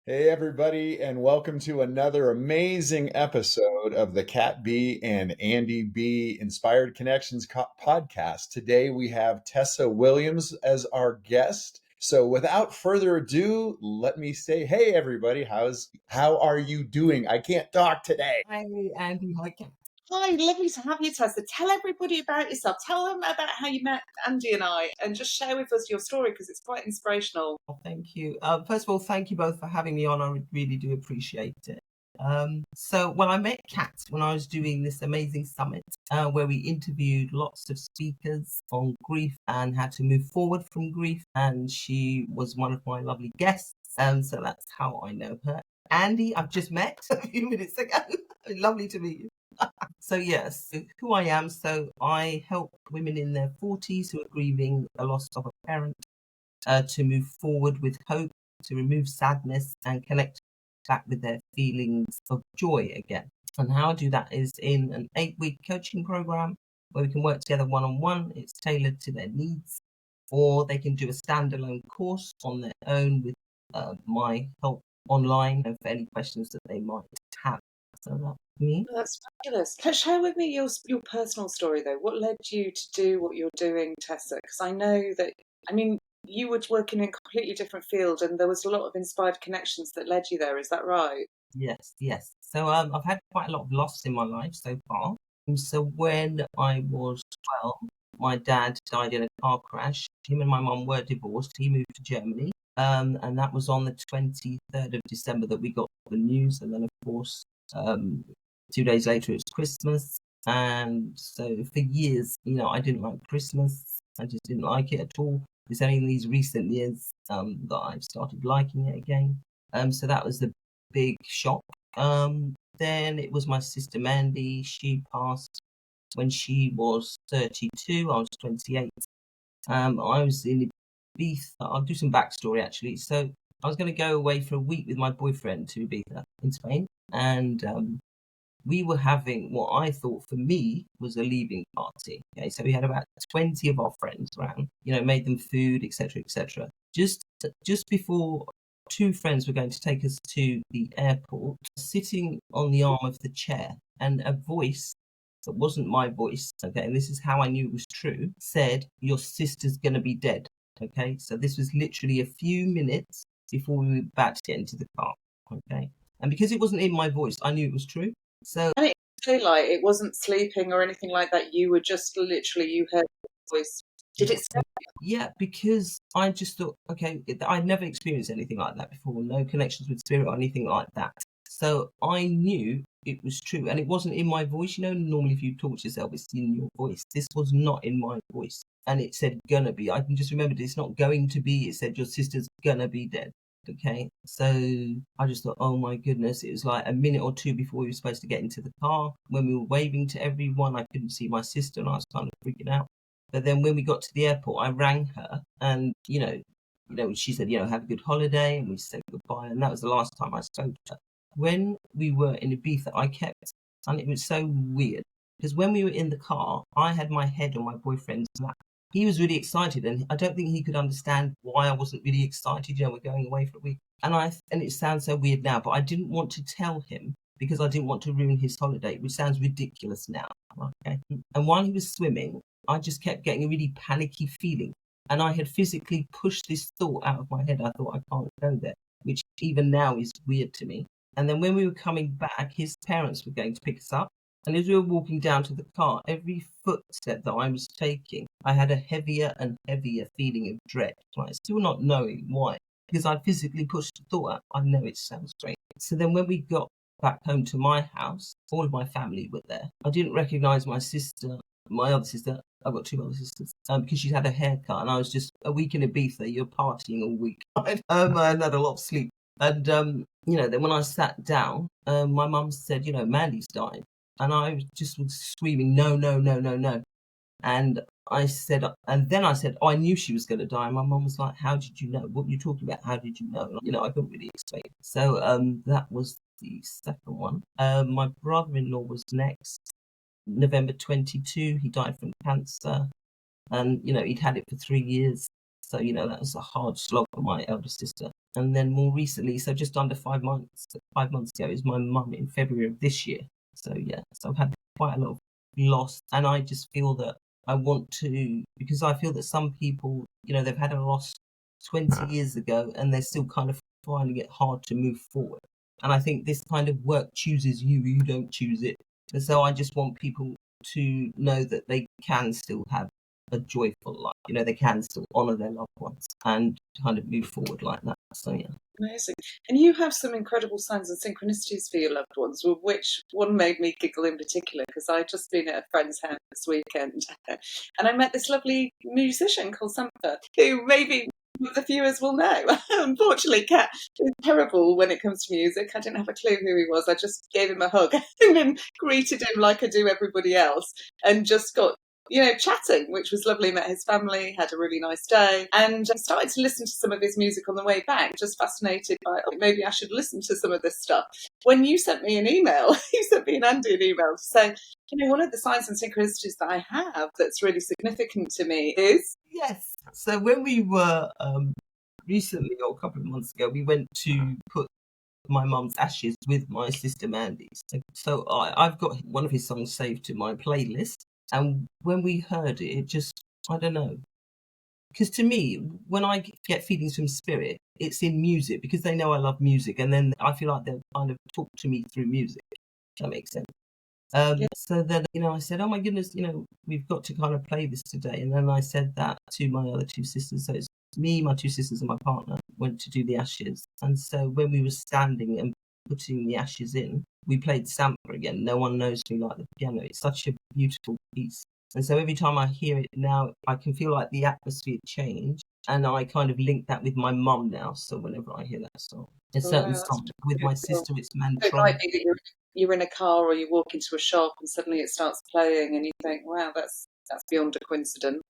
Hey, everybody, and welcome to another amazing episode of the Cat B and Andy B Inspired Connections podcast. Today we have Tessa Williams as our guest. So, without further ado, let me say, hey, everybody, how are you doing? I can't talk today. Hi, Andy. Hi, Kat. Hi, lovely to have you, Tessa. Tell everybody about yourself. Tell them about how you met Andy and I, and just share with us your story because it's quite inspirational. Oh, thank you. First of all, thank you both for having me on. I really do appreciate it. When I met Kat when I was doing this amazing summit where we interviewed lots of speakers on grief and how to move forward from grief, and she was one of my lovely guests. So that's how I know her. Andy, I've just met a few minutes ago. Lovely to meet you. So yes, who I am. So I help women in their 40s who are grieving the loss of a parent to move forward with hope, to remove sadness and connect back with their feelings of joy again. And how I do that is in an 8-week coaching program where we can work together one-on-one. It's tailored to their needs, or they can do a standalone course on their own with my help online and for any questions that they might have. So that's me. That's fabulous. Share with me your personal story, though. What led you to do what you're doing, Tessa? Because I know that, you were working in a completely different field and there was a lot of inspired connections that led you there. Is that right? Yes. So I've had quite a lot of loss in my life so far. So when I was 12, my dad died in a car crash. Him and my mum were divorced. He moved to Germany. And that was on the 23rd of December that we got the news. And then, of course, 2 days later, it was Christmas. And so for years, I didn't like Christmas. I just didn't like it at all. It's only in these recent years that I've started liking it again. So that was the big shock. Then it was my sister Mandy. She passed when she was 32. I was 28. I was in Ibiza. I'll do some backstory actually. So I was going to go away for a week with my boyfriend to Ibiza in Spain, and we were having what I thought for me was a leaving party. Okay, so we had about 20 of our friends around, made them food, etc., etc. Just before, two friends were going to take us to the airport, sitting on the arm of the chair, and a voice that wasn't my voice, okay, and this is how I knew it was true, said, "Your sister's gonna be dead." Okay, so this was literally a few minutes before we were about to get into the car. Okay, and because it wasn't in my voice, I knew it was true. So And it wasn't sleeping or anything like that. You were just literally, you heard the voice. Did it say? yeah, because I just thought, okay, I'd never experienced anything like that before, no connections with spirit or anything like that. So I knew it was true, and it wasn't in my voice. Normally if you talk to yourself, it's in your voice. This was not in my voice, and it said gonna be. I can just remember it's not going to be. It said your sister's gonna be dead. Okay, so I just thought, oh my goodness, it was like a minute or two before we were supposed to get into the car. When we were waving to everyone, I couldn't see my sister, and I was kind of freaking out. But then when we got to the airport, I rang her, and she said, have a good holiday, and we said goodbye, and that was the last time I spoke to her. When we were in Ibiza, and it was so weird because when we were in the car, I had my head on my boyfriend's lap. He was really excited, and I don't think he could understand why I wasn't really excited. We're going away for a week, and it sounds so weird now, but I didn't want to tell him because I didn't want to ruin his holiday, which sounds ridiculous now. Okay, and while he was swimming, I just kept getting a really panicky feeling, and I had physically pushed this thought out of my head. I thought I can't go there, which even now is weird to me. And then when we were coming back, his parents were going to pick us up. And as we were walking down to the car, every footstep that I was taking, I had a heavier and heavier feeling of dread, like still not knowing why, because I physically pushed the thought out. I know it sounds strange. So then when we got back home to my house, all of my family were there. I didn't recognize my sister, my other sister. I've got two other sisters, because she'd had a haircut, and I was just a week in Ibiza. You're partying all week. I had a lot of sleep. And, then when I sat down, my mum said, Mandy's died. And I just was screaming, no, no, no, no, no. And then I said, oh, I knew she was going to die. And my mum was like, how did you know? What were you talking about? How did you know? I couldn't really explain. So that was the second one. My brother-in-law was next. November 22, he died from cancer. And, he'd had it for 3 years. So, that was a hard slog for my elder sister. And then more recently, so just under 5 months ago, is my mum in February of this year. So yeah, so I've had quite a lot of loss, and I just feel that I want to, because I feel that some people, they've had a loss 20 years ago and they're still kind of finding it hard to move forward. And I think this kind of work chooses you don't choose it. And so I just want people to know that they can still have a joyful life. They can still honour their loved ones and kind of move forward like that. So yeah. Amazing. And you have some incredible signs and synchronicities for your loved ones, which one made me giggle in particular, because I'd just been at a friend's house this weekend and I met this lovely musician called Samantha, who maybe the viewers will know. Unfortunately, Kat is terrible when it comes to music. I didn't have a clue who he was. I just gave him a hug and then greeted him like I do everybody else, and just got chatting, which was lovely. Met his family, had a really nice day, and I started to listen to some of his music on the way back, just fascinated by, maybe I should listen to some of this stuff. When you sent me an email, you sent me and Andy an email to say, one of the signs and synchronicities that I have that's really significant to me is... Yes. So when we were recently, or a couple of months ago, we went to put my mum's ashes with my sister Mandy. So I've got one of his songs saved to my playlist. And when we heard it, it just, I don't know. Because to me, when I get feelings from spirit, it's in music, because they know I love music. And then I feel like they'll kind of talk to me through music. If that makes sense. So then, I said, oh my goodness, we've got to kind of play this today. And then I said that to my other two sisters. So it's me, my two sisters and my partner went to do the ashes. And so when we were standing and putting the ashes in, we played Sampler again. No One Knows Me Like the Piano. It's such a beautiful piece. And so every time I hear it now, I can feel like the atmosphere change. And I kind of link that with my mum now. So whenever I hear that song, a certain song with my sister, it's Mantra. It might be that you're in a car or you walk into a shop and suddenly it starts playing and you think, wow, that's beyond a coincidence.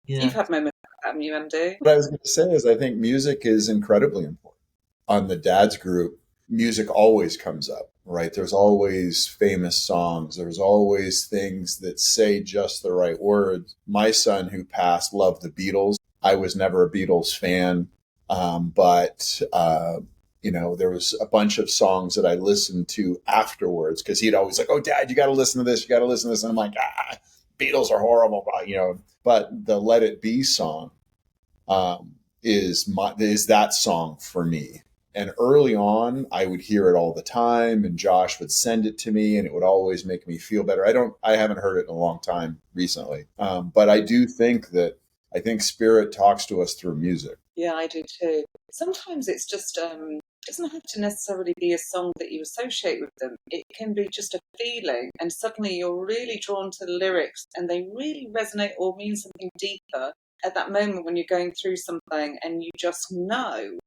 Yeah. You've had moments like that, haven't you, Andy? What I was going to say is I think music is incredibly important. On the dad's group, music always comes up, right? There's always famous songs. There's always things that say just the right words. My son, who passed, loved the Beatles. I was never a Beatles fan, but there was a bunch of songs that I listened to afterwards, because he'd always like, oh, Dad, you got to listen to this. You got to listen to this. And I'm like, Beatles are horrible, but the Let It Be song is that song for me. And early on, I would hear it all the time, and Josh would send it to me, and it would always make me feel better. I haven't heard it in a long time recently, but I do think Spirit talks to us through music. Yeah, I do too. Sometimes it's just doesn't have to necessarily be a song that you associate with them. It can be just a feeling, and suddenly you're really drawn to the lyrics, and they really resonate or mean something deeper at that moment when you're going through something, and you just know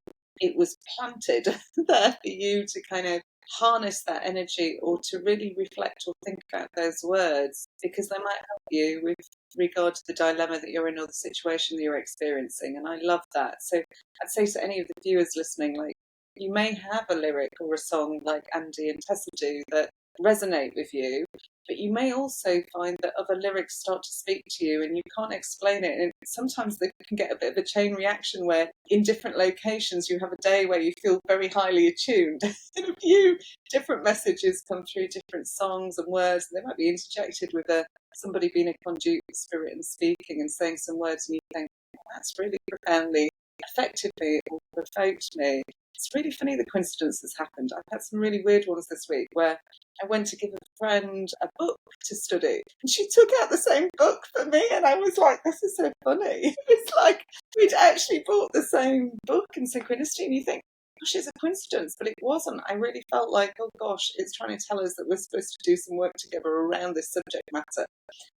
it was planted there for you to kind of harness that energy, or to really reflect or think about those words, because they might help you with regard to the dilemma that you're in or the situation that you're experiencing. And I love that. So I'd say to any of the viewers listening, like, you may have a lyric or a song like Andy and Tessa do that resonate with you, but you may also find that other lyrics start to speak to you and you can't explain it. And sometimes they can get a bit of a chain reaction where in different locations you have a day where you feel very highly attuned and a few different messages come through different songs and words, and they might be interjected with somebody being a conduit of spirit and speaking and saying some words, and you think, that's really profoundly affected me or provoked me. It's really funny the coincidences happened. I've had some really weird ones this week where I went to give a friend a book to study and she took out the same book for me, and I was like, this is so funny. It's like we'd actually bought the same book in synchronicity, and you think, gosh, it's a coincidence, but it wasn't. I really felt like, oh gosh, it's trying to tell us that we're supposed to do some work together around this subject matter,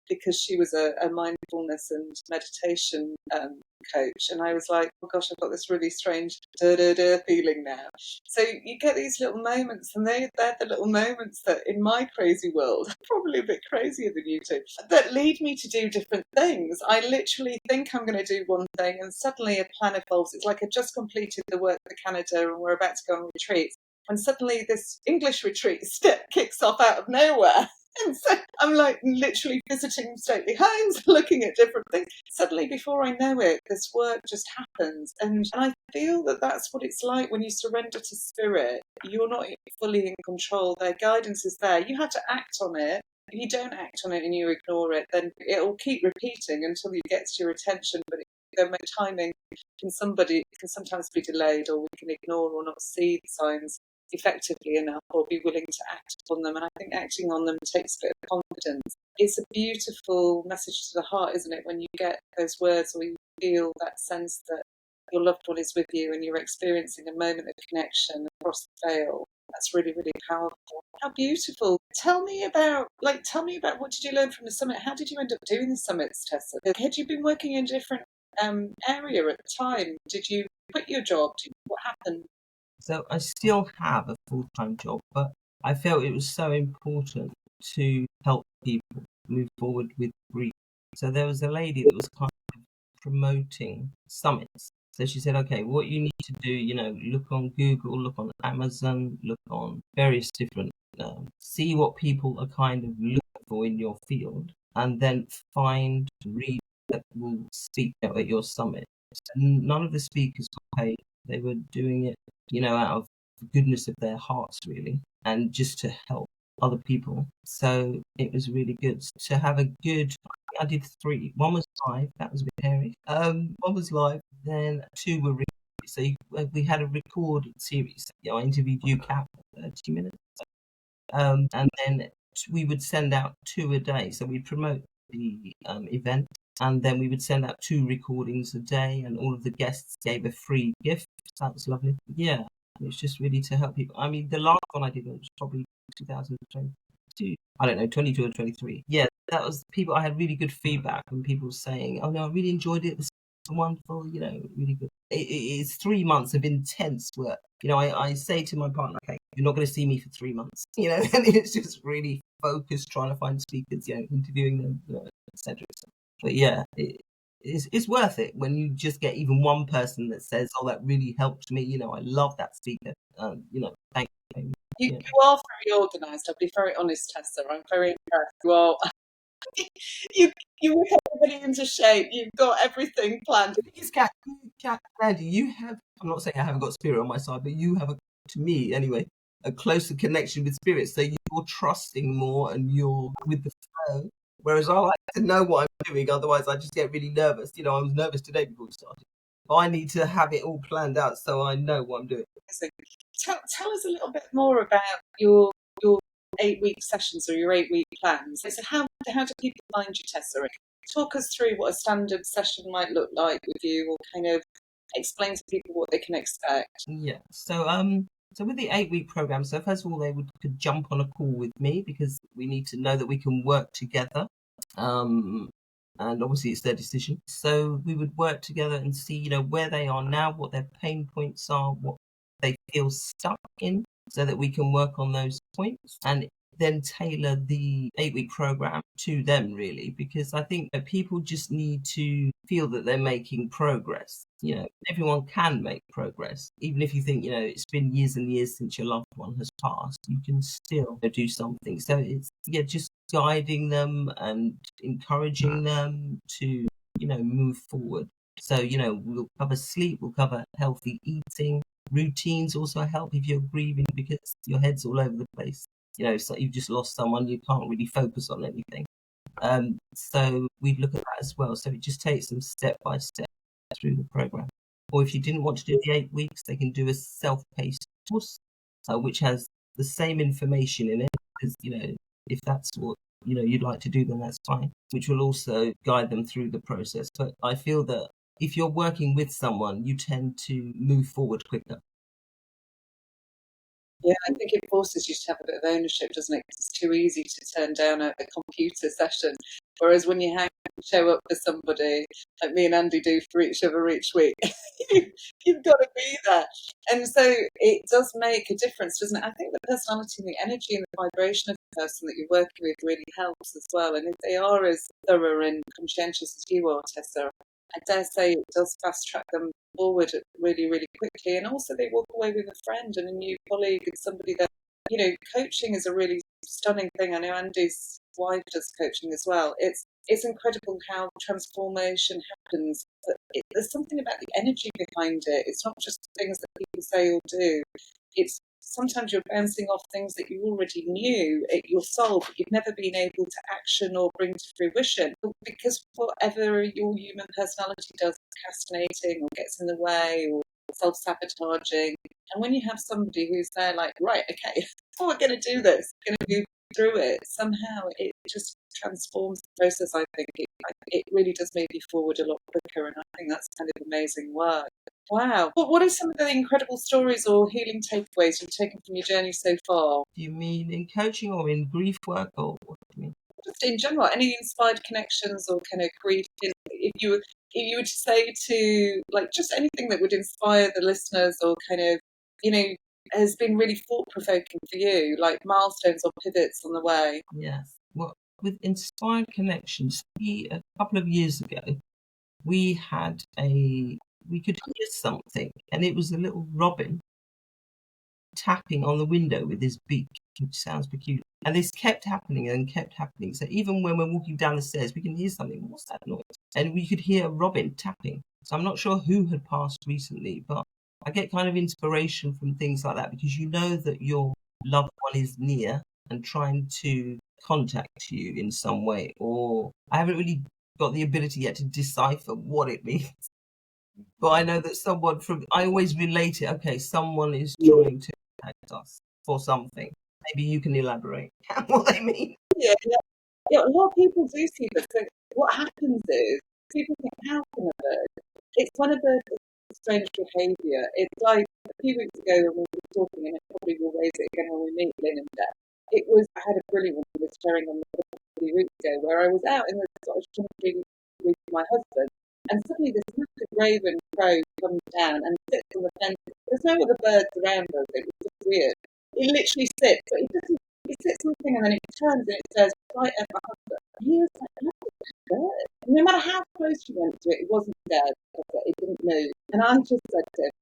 because she was a mindfulness and meditation coach, and I was like, oh gosh, I've got this really strange feeling now. So you get these little moments, and they're the little moments that in my crazy world, probably a bit crazier than you two, that lead me to do different things. I literally think I'm going to do one thing, and suddenly a plan evolves. It's like I just completed the work for Canada and we're about to go on retreat, when suddenly this English retreat step kicks off out of nowhere. And so I'm like literally visiting stately homes, looking at different things. Suddenly, before I know it, this work just happens. And I feel that that's what it's like when you surrender to spirit. You're not fully in control. Their guidance is there. You have to act on it. If you don't act on it and you ignore it, then it will keep repeating until it gets your attention. But the timing can sometimes be delayed, or we can ignore or not see the signs effectively enough, or be willing to act on them. And I think acting on them takes a bit of confidence. It's a beautiful message to the heart, isn't it, when you get those words, or you feel that sense that your loved one is with you and you're experiencing a moment of connection across the veil. That's really, really powerful. How beautiful. Tell me about what did you learn from the summit? How did you end up doing the summits, Tessa? Had you been working in a different area at the time? Did you quit your job? What happened? So I still have a full-time job, but I felt it was so important to help people move forward with grief. So there was a lady that was kind of promoting summits. So she said, okay, what you need to do, look on Google, look on Amazon, look on various different, see what people are kind of looking for in your field, and then find readers that will speak at your summit. So none of the speakers were paid. They were doing it, out of the goodness of their hearts, really, and just to help other people. So it was really good to have a good. I did 3. One was live. That was a bit hairy. One was live. Then 2 were recorded. So we had a recorded series. I interviewed you, Kat, for 30 minutes. And then we would send out 2 a day. So we'd promote the event, and then we would send out 2 recordings a day, and all of the guests gave a free gift. That was lovely. Yeah, it's just really to help people. I mean, the last one I did was probably 2022. I don't know, 22 or 23. Yeah, that was people. I had really good feedback from people saying, "Oh no, I really enjoyed it. It was wonderful. Really good." It's 3 months of intense work. I say to my partner, "Okay, you're not going to see me for 3 months." And it's just really focused, trying to find speakers, interviewing them, etc. But yeah, it's worth it when you just get even one person that says, "Oh, that really helped me. I love that speaker." Thank you. You are very organised. I'll be very honest, Tessa. I'm very impressed. You are. you whip everybody into shape. You've got everything planned. It's Kat, Andy, you have. I'm not saying I haven't got spirit on my side, but you have, to me anyway, a closer connection with spirit. So you're trusting more, and you're with the flow. Whereas I like to know what I'm doing. Otherwise, I just get really nervous. I was nervous today before we started. But I need to have it all planned out so I know what I'm doing. Tell us a little bit more about your 8-week sessions, or your 8-week plans. So how do people find you, Tessa? Talk us through what a standard session might look like with you, or kind of explain to people what they can expect. Yeah. So with the 8-week program, so first of all, they could jump on a call with me, because we need to know that we can work together. And obviously it's their decision. So we would work together and see, where they are now, what their pain points are, what they feel stuck in, so that we can work on those points and then tailor the 8-week program to them, really, because I think that people just need to feel that they're making progress. Everyone can make progress. Even if you think, it's been years and years since your loved one has passed, you can still do something. So it's, just guiding them and encouraging them to, move forward. So, we'll cover sleep, we'll cover healthy eating. Routines also help if you're grieving, because your head's all over the place. So you've just lost someone, you can't really focus on anything. So we'd look at that as well. So it just takes them step by step through the program. Or if you didn't want to do the 8 weeks, they can do a self-paced course, which has the same information in it. Because, if that's what you'd like to do, then that's fine. Which will also guide them through the process. But I feel that if you're working with someone, you tend to move forward quicker. Yeah, I think it forces you to have a bit of ownership, doesn't it? 'Cause it's too easy to turn down a computer session. Whereas when you show up for somebody, like me and Andy do for each other each week, you've got to be there. And so it does make a difference, doesn't it? I think the personality and the energy and the vibration of the person that you're working with really helps as well. And if they are as thorough and conscientious as you are, Tessa, I dare say it does fast track them forward really, really quickly. And also they walk away with a friend and a new colleague and somebody that coaching is a really stunning thing. I know Andy's wife does coaching as well. It's incredible how transformation happens, but there's something about the energy behind it. It's not just things that people say or do. It's sometimes you're bouncing off things that you already knew at your soul, but you've never been able to action or bring to fruition. Because whatever your human personality does, procrastinating or gets in the way or self-sabotaging. And when you have somebody who's there like, right, okay, we're going to do this, we're going to go through it, somehow it just transforms the process, I think. It really does move you forward a lot quicker, and I think that's kind of amazing work. Wow. But what are some of the incredible stories or healing takeaways you've taken from your journey so far? Do you mean in coaching or in grief work, or what do you mean? Just in general, any inspired connections or kind of grief, if you were to say to, like, just anything that would inspire the listeners or kind of, has been really thought-provoking for you, like milestones or pivots on the way. Yes. Well, with inspired connections, a couple of years ago, we could hear something, and it was a little robin tapping on the window with his beak, which sounds peculiar. And this kept happening and kept happening. So even when we're walking down the stairs, we can hear something. What's that noise? And we could hear a robin tapping. So I'm not sure who had passed recently, but I get kind of inspiration from things like that, because you know that your loved one is near and trying to contact you in some way. Or I haven't really got the ability yet to decipher what it means. But I know that I always relate it, okay, someone is trying to contact us for something. Maybe you can elaborate what they mean. Yeah, a lot of people do see this. So what happens is people think, how can a bird? It's when a bird does strange behaviour. It's like a few weeks ago when we were talking, and it probably will raise it again when we meet Lynn and Deb. I had a brilliant one I was sharing on the a few weeks ago, where I was out in the sort of country with my husband, and suddenly this massive raven crow comes down and sits on the fence. There's no other birds around us. It was just weird. It literally sits, but he sits something and then it turns and it says right at my husband. And he was like, look at that bird. And no matter how close you went to it, it wasn't dead. It didn't move. And I just said to him,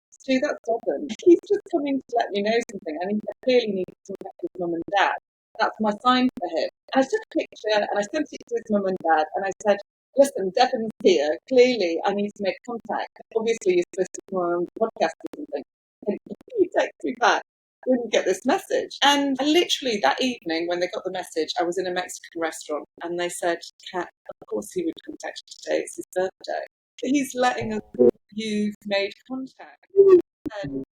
Stu, that's stubborn. He's just coming to let me know something, and he clearly needs to contact his mum and dad. That's my sign for him. And I took a picture and I sent it to his mum and dad, and I said, listen, Devon's here. Clearly, I need to make contact. Obviously, you're supposed to come on podcast or something. And he texts me back, when you get this message. And literally that evening, when they got the message, I was in a Mexican restaurant, and they said, Kat, of course he would contact you today. It's his birthday. He's letting us know you've made contact. And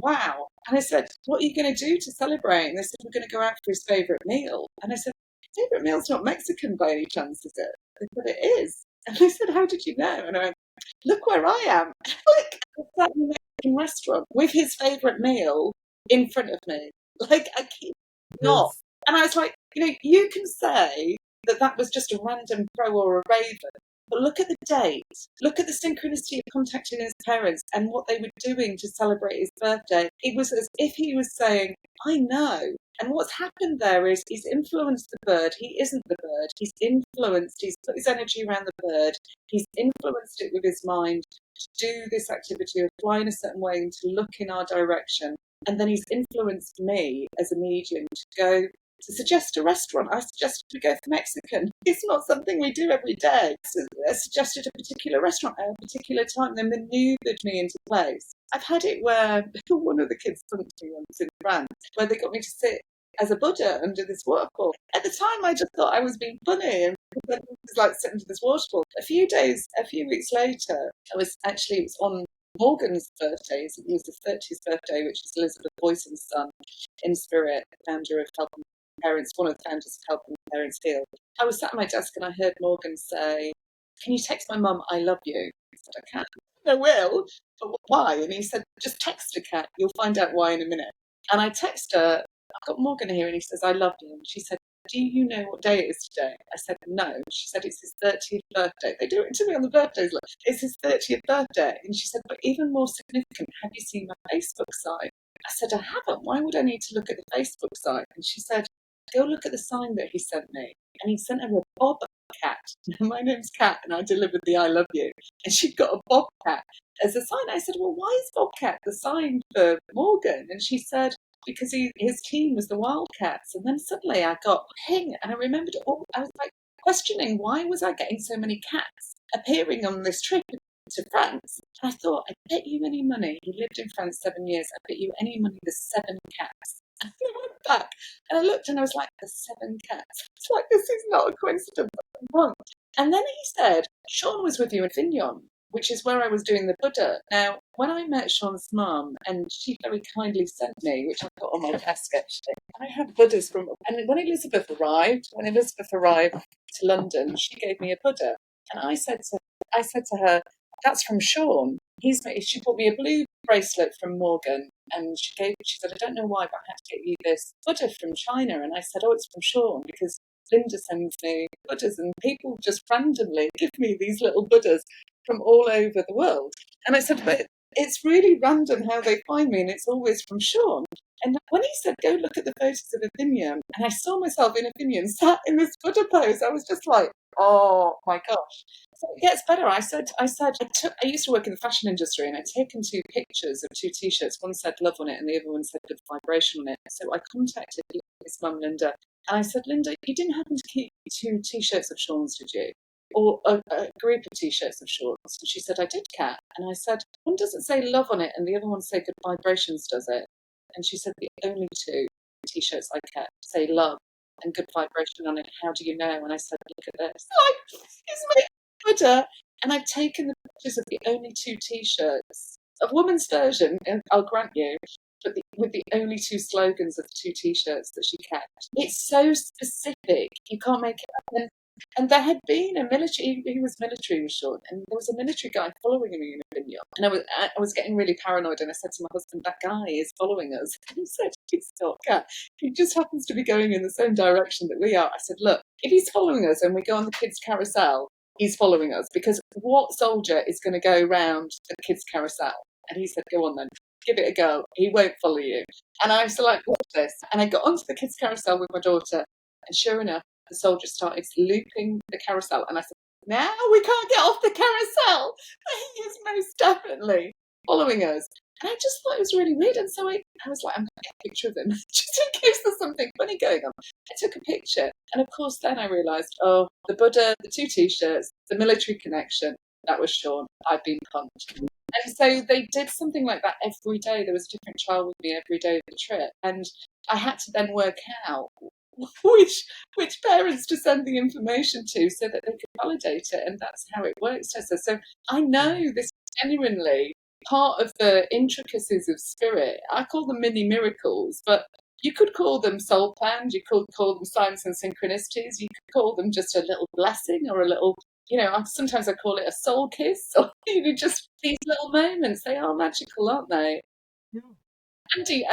wow. And I said, what are you going to do to celebrate? And they said, we're going to go out for his favourite meal. And I said, favourite meal's not Mexican by any chance, is it? They said, it is. And I said, how did you know? And I went, look where I am. Like, I sat in a Mexican restaurant with his favourite meal in front of me. Like, I keep not. And I was like, you can say that was just a random crow or a raven, but look at the date. Look at the synchronicity of contacting his parents and what they were doing to celebrate his birthday. It was as if he was saying, I know. And what's happened there is he's influenced the bird. He isn't the bird. He's put his energy around the bird. He's influenced it with his mind to do this activity of fly in a certain way and to look in our direction. And then he's influenced me as a medium to suggest a restaurant. I suggested we go for Mexican. It's not something we do every day. So I suggested a particular restaurant at a particular time. They manoeuvred me into place. I've had it where one of the kids punked me once in France, where they got me to sit as a Buddha under this waterfall. At the time, I just thought I was being funny, and it was like sitting under this waterfall. A few weeks later, it was on Morgan's birthday. It was the 30th birthday, which is Elizabeth Boyson's son in spirit, founder of Helping Parents, one of the founders of Helping Parents Heal. I was sat at my desk and I heard Morgan say, can you text my mum, I love you? I said, I can. I will, but why? And he said, just text her, Kat, you'll find out why in a minute. And I text her, I've got Morgan here, and he says, I love you. And she said, do you know what day it is today? I said, no. She said, it's his 30th birthday. They do it to me on the birthdays. Like, it's his 30th birthday. And she said, but even more significant, have you seen my Facebook site? I said, I haven't. Why would I need to look at the Facebook site? And she said, go look at the sign that he sent me. And he sent her a bobcat. My name's Kat, and I delivered the I love you. And she'd got a bobcat as a sign. I said, well, why is bobcat the sign for Morgan? And she said, because his team was the Wildcats. And then suddenly I got ping, and I remembered I was like questioning, why was I getting so many cats appearing on this trip to France? And I thought, I bet you any money, he lived in France 7 years, I bet you any money there's 7 cats. And I went back and I looked and I was like, there's 7 cats. It's like, this is not a coincidence. And then he said, Sean was with you in Avignon, which is where I was doing the Buddha. Now, when I met Sean's mum, and she very kindly sent me, which I put on my desk actually, I had Buddhas and when Elizabeth arrived to London, she gave me a Buddha. And I said to her, that's from Sean. She bought me a blue bracelet from Morgan, and she said, I don't know why, but I had to get you this Buddha from China. And I said, oh, it's from Sean, because Linda sends me Buddhas, and people just randomly give me these little Buddhas from all over the world. And I said, but it's really random how they find me, and it's always from Sean. And when he said, go look at the photos of Avignon, and I saw myself in Avignon sat in this Buddha pose, I was just like, oh my gosh. So it gets better. I used to work in the fashion industry, and I'd taken 2 pictures of 2 T-shirts. One said love on it, and the other one said good vibration on it. So I contacted his mum, Linda, and I said, Linda, you didn't happen to keep 2 T-shirts of Sean's, did you? Or a group of T-shirts of Sean's? And she said, I did, Kat. And I said, one doesn't say love on it, and the other one say good vibrations, does it? And she said, the only 2 T-shirts I kept say love and good vibration on it. How do you know? And I said, look at this. Like, it's my Buddha. And I've taken the pictures of the only 2 T-shirts, a woman's version, and I'll grant you, but with the only 2 slogans of the 2 T-shirts that she kept. It's so specific, you can't make it up. And there had been a military, he was military with Sean, and there was a military guy following me in Avignon. And I was getting really paranoid, and I said to my husband, that guy is following us. And he said, he's not, Kat. He just happens to be going in the same direction that we are. I said, look, if he's following us and we go on the kids' carousel, he's following us, because what soldier is going to go round the kids' carousel? And he said, go on then, give it a go. He won't follow you. And I was like, what's this? And I got onto the kids' carousel with my daughter, and sure enough, the soldier started looping the carousel. And I said, now we can't get off the carousel. He is most definitely following us. And I just thought it was really weird. And so I was like, I'm going to get a picture of him, just in case there's something funny going on. I took a picture. And of course, then I realised, oh, the Buddha, the 2 T-shirts, the military connection, that was Sean. I've been punched. And so they did something like that every day. There was a different child with me every day of the trip. And I had to then work out which parents to send the information to so that they could validate it. And that's how it works, Tessa. So I know this is genuinely part of the intricacies of spirit. I call them mini miracles, but you could call them soul plans, you could call them signs and synchronicities, you could call them just a little blessing or a little, sometimes I call it a soul kiss, or just these little moments. They are magical, aren't they? Yeah.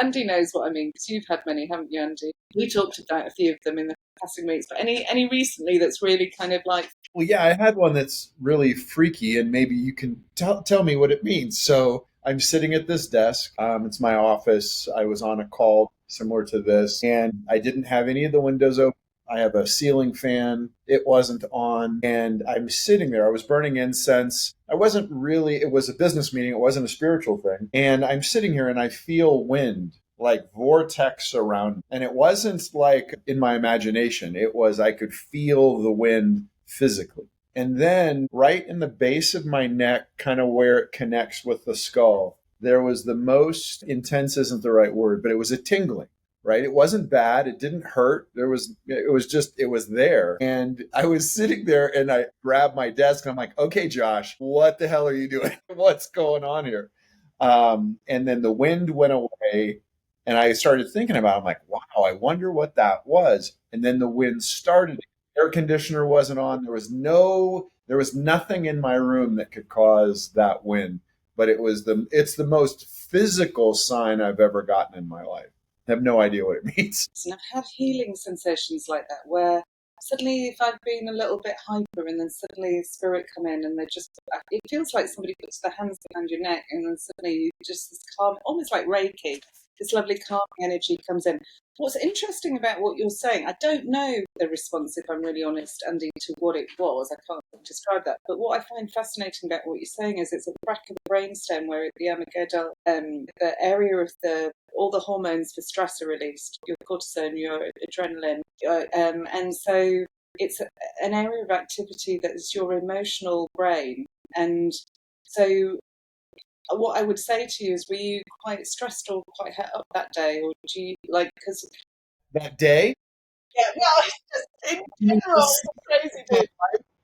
Andy knows what I mean, because you've had many, haven't you, Andy? We talked about a few of them in the passing weeks, but any recently that's really kind of like... Well, yeah, I had one that's really freaky, and maybe you can tell me what it means. So I'm sitting at this desk. It's my office. I was on a call similar to this, and I didn't have any of the windows open. I have a ceiling fan. It wasn't on. And I'm sitting there. I was burning incense. It was a business meeting. It wasn't a spiritual thing. And I'm sitting here and I feel wind, like vortex around me. And it wasn't like in my imagination. I could feel the wind physically. And then right in the base of my neck, kind of where it connects with the skull, there was the most intense isn't the right word, but it was a tingling. Right? It wasn't bad. It didn't hurt. It was there. And I was sitting there and I grabbed my desk and I'm like, okay, Josh, what the hell are you doing? What's going on here? And then the wind went away and I started thinking about it. I'm like, wow, I wonder what that was. And then the wind started. Air conditioner wasn't on. There was nothing in my room that could cause that wind, but it's the most physical sign I've ever gotten in my life. I have no idea what it means. And I've had healing sensations like that, where suddenly if I've been a little bit hyper and then suddenly spirit come in and it feels like somebody puts their hands behind your neck and then suddenly just this calm, almost like Reiki, this lovely calming energy comes in. What's interesting about what you're saying, I don't know the response, if I'm really honest, Andy, to what it was. I can't describe that. But what I find fascinating about what you're saying is it's at the back of the brainstem where the amygdala, the area of the all the hormones for stress are released, your cortisone, your adrenaline. And so it's an area of activity that is your emotional brain. And so what I would say to you is, were you quite stressed or quite het up that day? Or do you, like, because... That day? Yeah, well, just in general, it's crazy, dude.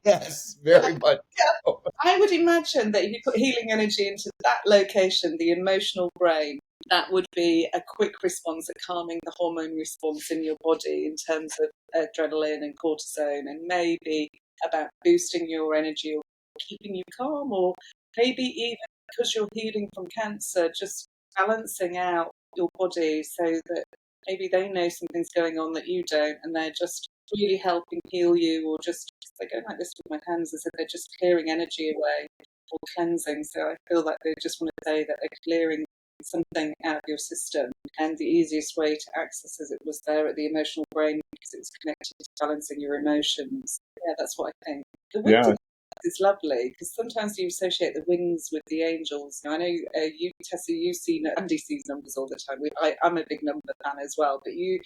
Yes, very much so. I would imagine that if you put healing energy into that location, the emotional brain, that would be a quick response at calming the hormone response in your body in terms of adrenaline and cortisone, and maybe about boosting your energy or keeping you calm, or maybe even because you're healing from cancer, just balancing out your body so that maybe they know something's going on that you don't, and they're just really helping heal you, or just, I go like this with my hands as if they're just clearing energy away or cleansing. So I feel like they just want to say that they're clearing something out of your system, and the easiest way to access it was there at the emotional brain because it was connected to balancing your emotions. Yeah, that's what I think. The wings is lovely because sometimes you associate the wings with the angels. Now, I know you, Tessa, you see, Andy sees numbers all the time. I'm a big number fan as well, but you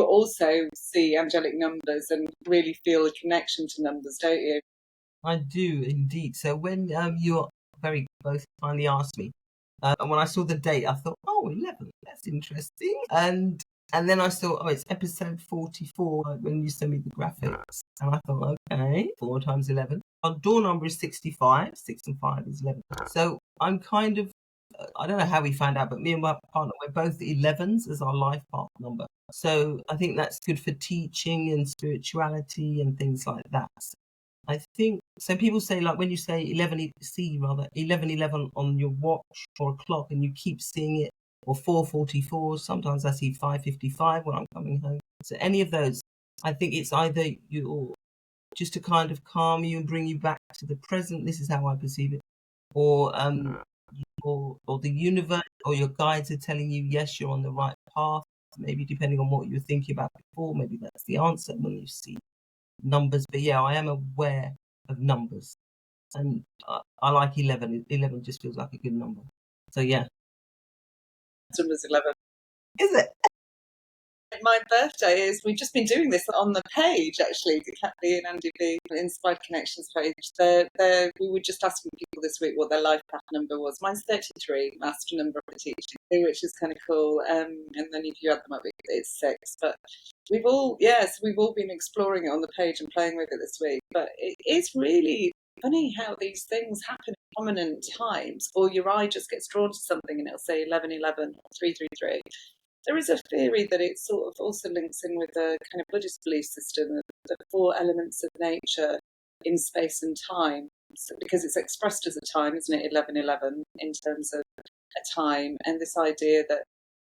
also see angelic numbers and really feel a connection to numbers, don't you? I do indeed. So when you very both finally asked me, and when I saw the date, I thought, oh, 11, that's interesting. And then I saw, oh, it's episode 44 when you sent me the graphics. And I thought, okay, 4 times 11. Our door number is 65. 6 and 5 is 11. So I'm kind of, I don't know how we found out, but me and my partner, we're both 11s as our life path number. So I think that's good for teaching and spirituality and things like that. I think, so people say, like, when you say 11:11 on your watch or clock and you keep seeing it, or 4:44, sometimes I see 5:55 when I'm coming home. So any of those, I think it's either you're just to kind of calm you and bring you back to the present. This is how I perceive it. Or the universe or your guides are telling you, yes, you're on the right path. Maybe depending on what you were thinking about before, maybe that's the answer when you see numbers. But yeah, I am aware of numbers, and I like 11. 11 just feels like a good number. So yeah. Number's 11. Is it? My birthday is, we've just been doing this on the page, actually, the Cat B and Andy B Inspired Connections page. We were just asking people this week what their life path number was. Mine's 33, master number of the teaching, which is kind of cool. And then if you add them up, it's 6. But we've all been exploring it on the page and playing with it this week. But it is really funny how these things happen at prominent times, or your eye just gets drawn to something and it'll say 1111 or 333. There is a theory that it sort of also links in with a kind of Buddhist belief system of the 4 elements of nature in space and time. So, because it's expressed as a time, isn't it, 1111, in terms of a time, and this idea that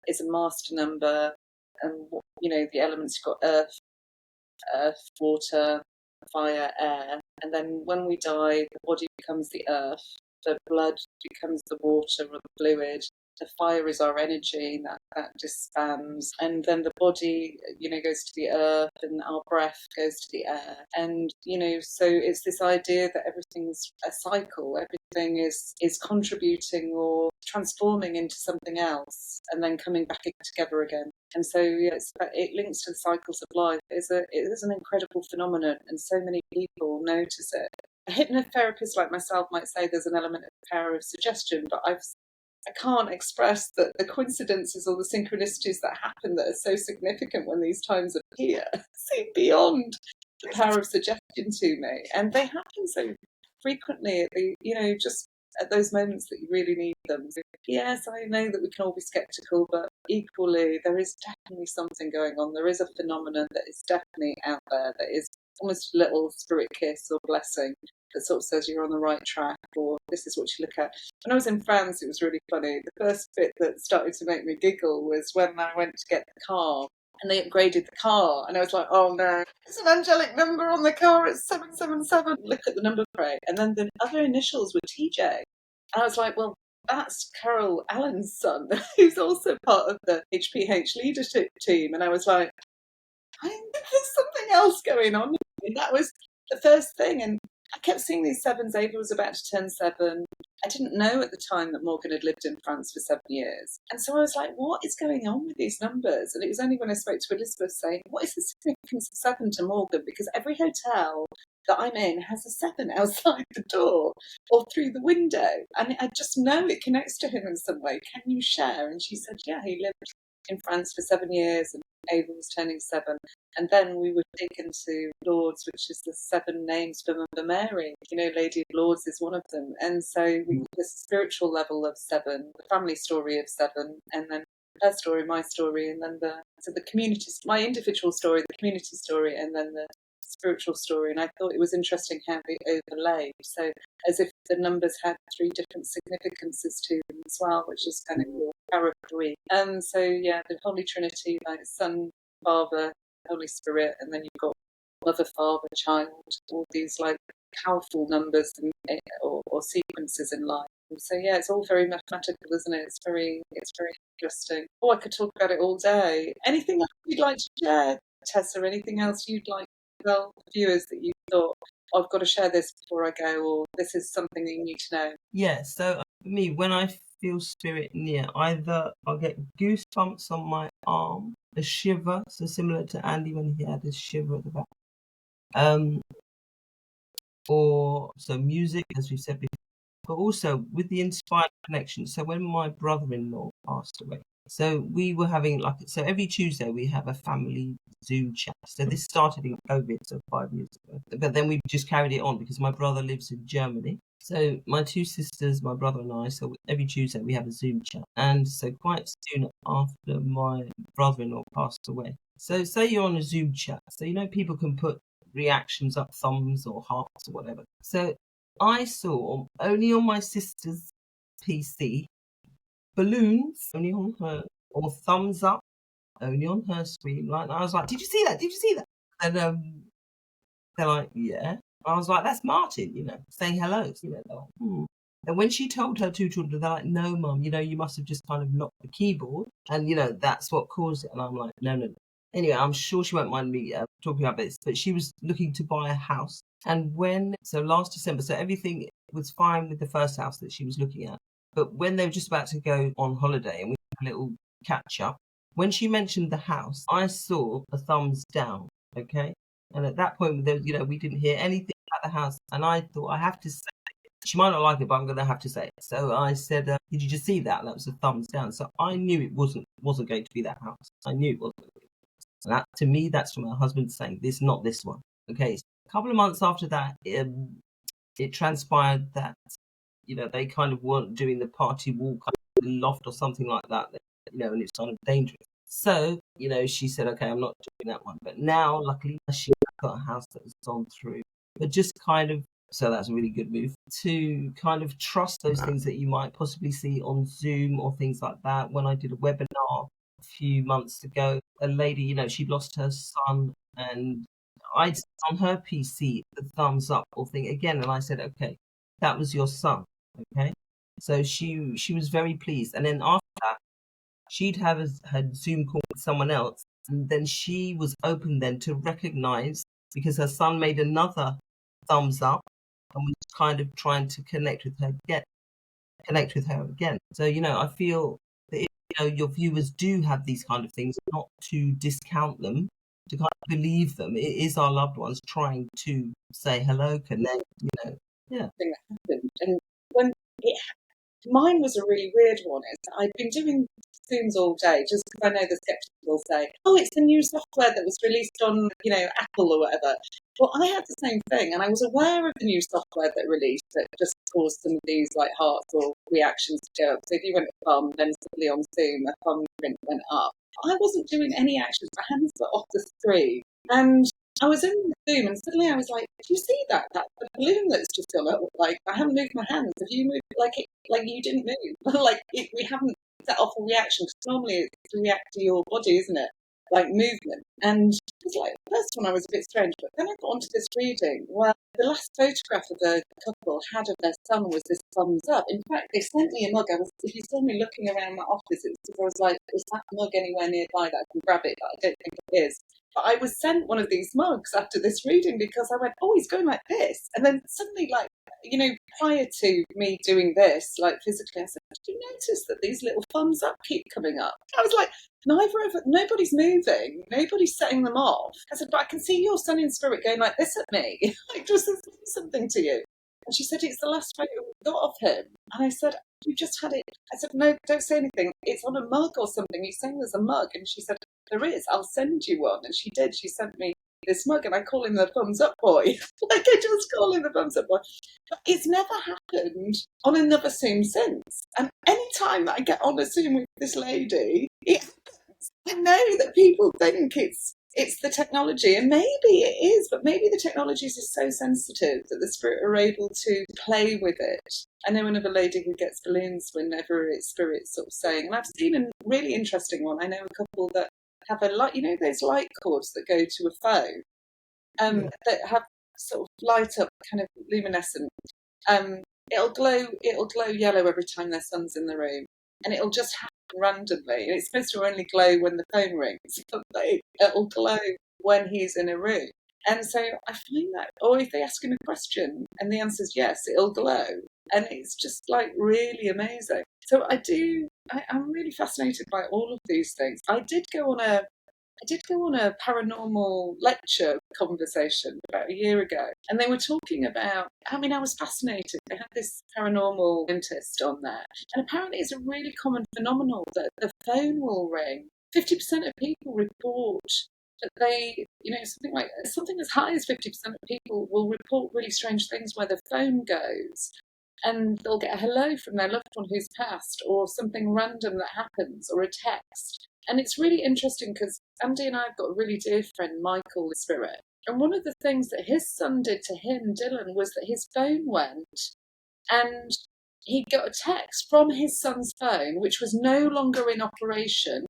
it's a master number, and, you know, the elements, you've got earth, water, fire, air, and then when we die, the body becomes the earth, the blood becomes the water or the fluid, the fire is our energy that disbands, and then the body, you know, goes to the earth, and our breath goes to the air, and, you know, so it's this idea that everything's a cycle, everything is contributing or transforming into something else and then coming back together again. And so yes, it links to the cycles of life. It is an incredible phenomenon, and so many people notice it. A hypnotherapist like myself might say there's an element of power of suggestion, but I can't express the coincidences or the synchronicities that happen that are so significant when these times appear seem beyond the power of suggestion to me. And they happen so frequently at just at those moments that you really need them. So, yes, I know that we can all be skeptical, but equally there is definitely something going on. There is a phenomenon that is definitely out there that is almost a little spirit kiss or blessing that sort of says you're on the right track, or this is what you look at. When I was in France, it was really funny. The first bit that started to make me giggle was when I went to get the car and they upgraded the car, and I was like, oh no, it's an angelic number on the car, it's 777. Look at the number plate, and then the other initials were TJ, and I was like, well, that's Carol Allen's son, who's also part of the HPH leadership team. And I was like, there's something else going on. And that was the first thing. And I kept seeing these sevens. Ava was about to turn 7. I didn't know at the time that Morgan had lived in France for 7 years. And so I was like, what is going on with these numbers? And it was only when I spoke to Elizabeth saying, what is the significance of 7 to Morgan? Because every hotel that I'm in has a 7 outside the door or through the window. And I just know it connects to him in some way. Can you share? And she said, yeah, he lived in France for 7 years and Ava was turning 7. And then we were taken to Lourdes, which is the 7 names for Mother Mary. You know, Lady of Lourdes is one of them. And so we got the spiritual level of 7, the family story of 7, and then her story, my story, and then the community, my individual story, the community story, and then the spiritual story. And I thought it was interesting how they overlaid. So as if the numbers had 3 different significances to them as well, which is kind of your character. So yeah, the Holy Trinity, like Son, Father, Holy Spirit, and then you've got Mother, Father, Child, all these like powerful numbers or sequences in life. So yeah, it's all very mathematical, isn't it? It's very interesting. Oh, I could talk about it all day. Anything else you'd like to share, Tessa? Anything else you'd like to tell viewers that you thought, I've got to share this before I go, or this is something that you need to know? Yeah, so for me, when I feel spirit near, either I'll get goosebumps on my arm, a shiver, so similar to Andy when he had his shiver at the back. Or so music, as we said before, but also with the inspired connection. So when my brother-in-law passed away, so we were having so every Tuesday we have a family Zoom chat. So this started in COVID, so 5 years ago. But then we just carried it on because my brother lives in Germany. So my 2 sisters, my brother and I, so every Tuesday we have a Zoom chat. And so quite soon after my brother-in-law passed away. So say you're on a Zoom chat. So, you know, people can put reactions up, thumbs or hearts or whatever. So I saw only on my sister's PC balloons only on her, or thumbs up only on her screen. Like, I was like, "Did you see that? Did you see that?" And they're like, "Yeah." I was like, "That's Martin, you know, saying hello." You know, they're like, "Hmm." And when she told her 2 children, they're like, "No, Mum, you know, you must have just kind of knocked the keyboard, and you know that's what caused it." And I'm like, "No, no, no." Anyway, I'm sure she won't mind me talking about this, but she was looking to buy a house. And so last December, so everything was fine with the first house that she was looking at. But when they were just about to go on holiday and we had a little catch up, when she mentioned the house, I saw a thumbs down, okay? And at that point, there, you know, we didn't hear anything about the house. And I thought, I have to say, she might not like it, but I'm going to have to say it. So I said, did you just see that? That was a thumbs down. So I knew it wasn't going to be that house. I knew it wasn't. And that, to me, that's from her husband saying, this, not this one. Okay, so a couple of months after that, it transpired that, you know, they kind of weren't doing the party walk in the loft or something like that, you know, and it's kind of dangerous. So, you know, she said, okay, I'm not doing that one. But now, luckily, she got a house that has gone through. But just kind of, so that's a really good move, to kind of trust those things that you might possibly see on Zoom or things like that. When I did a webinar a few months ago, a lady, you know, she'd lost her son, and I'd on her PC the thumbs up or thing again, and I said, okay, that was your son, okay. So she was very pleased, and then after that, she'd have her Zoom call with someone else, and then she was open then to recognize because her son made another thumbs up and was kind of trying to connect with her again. So, you know, I feel that if, you know, your viewers do have these kind of things, not to discount them, to kind of believe them. It is our loved ones trying to say hello, connect, you know. Yeah. Thing that happened. And when mine was a really weird one. I've been doing Zooms all day just because I know the skeptics will say, oh, it's the new software that was released on, you know, Apple or whatever. Well, I had the same thing, and I was aware of the new software that released that just caused some of these like hearts or reactions to go up. So if you went to thumb, then suddenly on Zoom, a thumb print went up. I wasn't doing any actions. My hands were off the screen. And I was in the Zoom and suddenly I was like, do you see that? That the balloon that's just gone up, like, I haven't moved my hands. Have you moved like you didn't move? We haven't set off a reaction, because normally it's to react to your body, isn't it? Like movement. And it was like, the first one I was a bit strange, but then I got onto this reading where the last photograph of the couple had of their son was this thumbs up. In fact, they sent me a mug. If you saw me looking around my office, I was like, is that mug anywhere nearby that I can grab it? But I don't think it is. But I was sent one of these mugs after this reading because I went, oh, he's going like this. And then suddenly, like, you know, prior to me doing this, like physically, I said, did you notice that these little thumbs up keep coming up? I was like, nobody's moving, nobody's setting them off. I said, but I can see your son in spirit going like this at me. Like, does this mean something to you? And she said, it's the last photo we got of him. And I said, you just had it. I said, no, don't say anything. It's on a mug or something. He's saying there's a mug. And she said, there is. I'll send you one. And she did. She sent me this mug, and I call him the thumbs up boy. Like, I just call him the thumbs up boy. But it's never happened on another Zoom since. And any time that I get on a Zoom with this lady, it happens. I know that people think it's the technology, and maybe it is, but maybe the technology is so sensitive that the spirit are able to play with it. I know another lady who gets balloons whenever it's spirit sort of saying, and I've seen a really interesting one. I know a couple that have a light, you know, those light cords that go to a phone, that have sort of light up, kind of luminescent. It'll glow yellow every time their son's in the room, and it'll just happen randomly. And it's supposed to only glow when the phone rings, but it'll glow when he's in a room. And so I find that, or if they ask him a question and the answer is yes, it'll glow. And it's just like really amazing. So I'm really fascinated by all of these things. I did go on a paranormal lecture conversation about a year ago, and they were talking about, I mean, I was fascinated. They had this paranormal scientist on there, and apparently it's a really common phenomenon that the phone will ring. 50% of people report that they, you know, something as high as 50% of people will report really strange things where the phone goes, and they'll get a hello from their loved one who's passed, or something random that happens, or a text. And it's really interesting because Andy and I have got a really dear friend, Michael the Spirit. And one of the things that his son did to him, Dylan, was that his phone went, and he got a text from his son's phone, which was no longer in operation.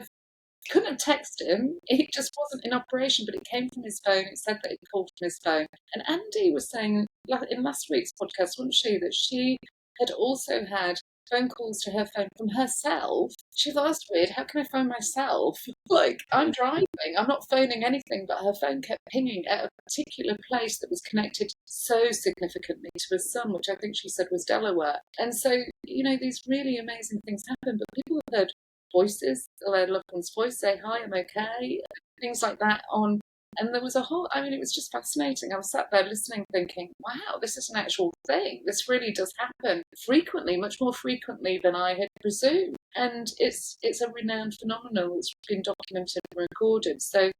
Couldn't have texted him, it just wasn't in operation, but it came from his phone. It said that it called from his phone. And Andy was saying in last week's podcast, wasn't she, that she had also had phone calls to her phone from herself. She thought, that's weird, how can I phone myself? Like, I'm driving, I'm not phoning anything, but her phone kept pinging at a particular place that was connected so significantly to her son, which I think she said was Delaware. And so, you know, these really amazing things happen, but people have heard voices, their loved one's voice, say, hi, I'm okay, things like that on. And there was it was just fascinating. I was sat there listening, thinking, wow, this is an actual thing. This really does happen frequently, much more frequently than I had presumed. And it's a renowned phenomenon. It's been documented and recorded. So,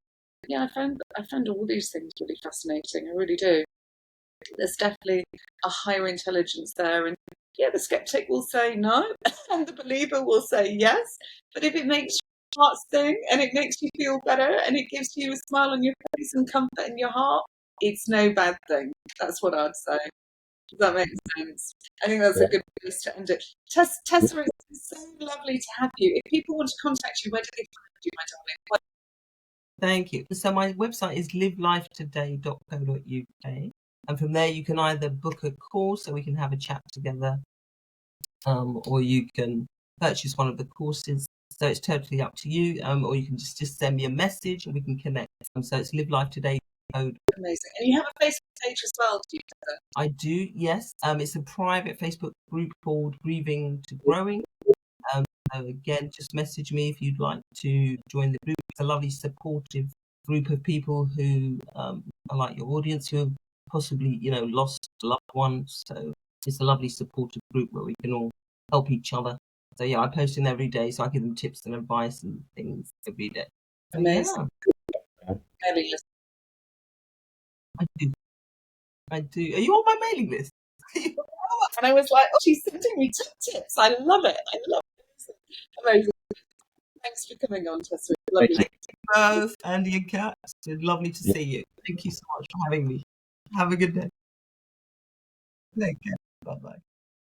yeah, I found all these things really fascinating. I really do. There's definitely a higher intelligence there. And yeah, the skeptic will say no, and the believer will say yes. But if it makes your heart sing, and it makes you feel better, and it gives you a smile on your face and comfort in your heart, it's no bad thing. That's what I'd say. Does that make sense? I think that's a good place to end it. Tessa, it's so lovely to have you. If people want to contact you, where do they find you, my darling? Thank you. So my website is livelifetoday.co.uk. And from there, you can either book a call so we can have a chat together, or you can purchase one of the courses. So it's totally up to you. Or you can just send me a message and we can connect. So it's Live Life Today. Amazing. And you have a Facebook page as well, do you? I do, yes. It's a private Facebook group called Grieving to Growing. So again, just message me if you'd like to join the group. It's a lovely, supportive group of people who are like your audience, who have possibly, you know, lost loved ones. So it's a lovely, supportive group where we can all help each other. So yeah, I post in every day, so I give them tips and advice and things every day. So, amazing. Yeah. Mailing list. I do. Are you on my mailing list? And I was like, oh, she's sending me tips. I love it. Amazing. Thanks for coming on, Tessa. Lovely. Thank you both, Andy and Kat. It's lovely to see you. Thank you so much for having me. Have a good day. Take care. Bye-bye.